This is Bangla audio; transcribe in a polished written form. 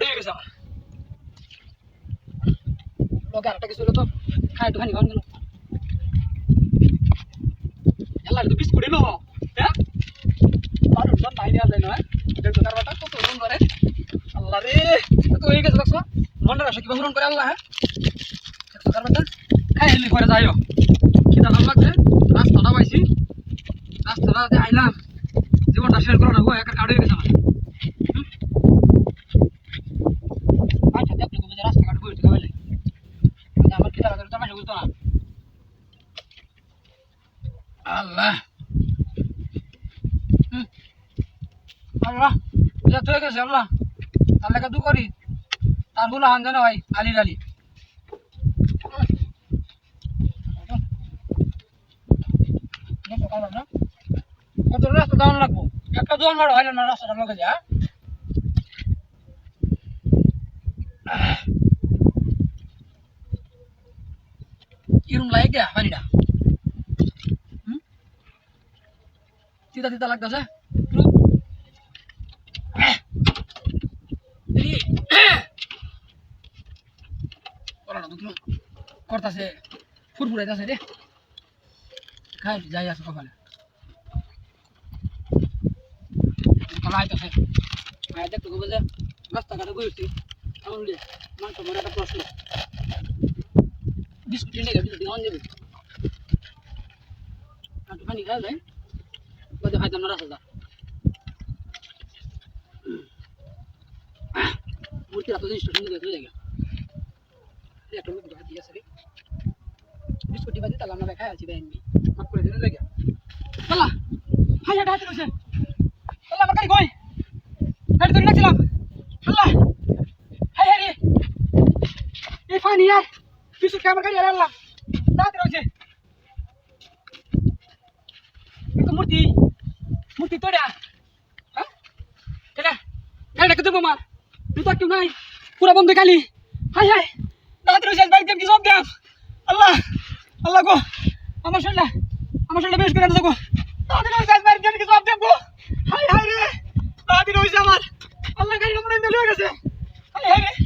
কাটি হয়ে গেছে আমার লোকে আরেকটা কিছু হলো তো খাই একটুখানি খাওয়ান গেল আল্লাহ তো বিস্কুট এলো হ্যাঁ মানুষজন নাই দেওয়া যায় নয় দেখো কারবারটা কত ওজন করে আল্লাহ রে তো হয়ে গেছে দেখছো মনের আশা কিভাবে পূরণ করে আল্লাহ হ্যাঁ দেখছো কারবারটা খাই হেলি করে যাইও খিদা ভালো লাগছে রাস্তাটা পাইছি রাস্তাটা আইলাম জীবনটা শেয়ার করো না গো একা কাট হয়ে গেছে আমার আচ্ছা দেখলো যে রাস্তা কাট বইতে খাবে আমার খিদা লাগছে তো মাসে বুঝতো না আল্লাহ আল্লাহ যা তো গেছে আল্লাহ তাহলে কাদু করি তার বলা হান জানো ভাই আলি আলি কত রাস্তা দাম লাগবো একটা দোকান ভাড়া হয় না রাস্তাটা আমাকে যা কিরম লাগে কে পানিটা তিতা তিতা লাগতেছে করতেছে ফুরফুরাইতেছে রে খাই যাই আছে কপালে দেখতে বলছে রাস্তাঘাটে ঘুরছি এমন মানুষ মনে একটা প্রশ্ন বিস্কুট নিয়ে গেছে বিস্কুট অন যাবে একটুখানি খাওয়া যায় বলতে খাইতাম না রাস্তা মূর্তি এত জিনিসটা সুন্দর চলে যায় একটা মুখ দিয়ে আছে রে বিস্কুট বাজে তাহলে আমরা খাই আছি দেয়নি মাফ করে দিলে লাগে আল্লাহ হাই হাই হাতে রয়েছে আল্লাহ আমার গাড়ি কই গাড়ি ধরে রাখছিলাম আল্লাহ হাই হাই রে এই ফানি यार বিস্কুট খেয়ে আমার গাড়ি আর আল্লাহ হাতে রয়েছে একটু মূর্তি মূর্তি তোড়া হ্যাঁ কেডা গাড়িটা দেবো মার তুই তো কেউ নাই পুরা বন্ধ খালি হাই হাই হাতে রয়েছে বাইক দিয়ে কি সব দেব আল্লাহ আল্লাহ গো আমার শরীরটা বেশ করে দেখো তাদের ওই গাছ বাড়িতে কিছু আপ দেখো হাই হাই রে তাদের ওই আমার আল্লাহ গাড়ি মনে হয়ে গেছে হাই হাই রে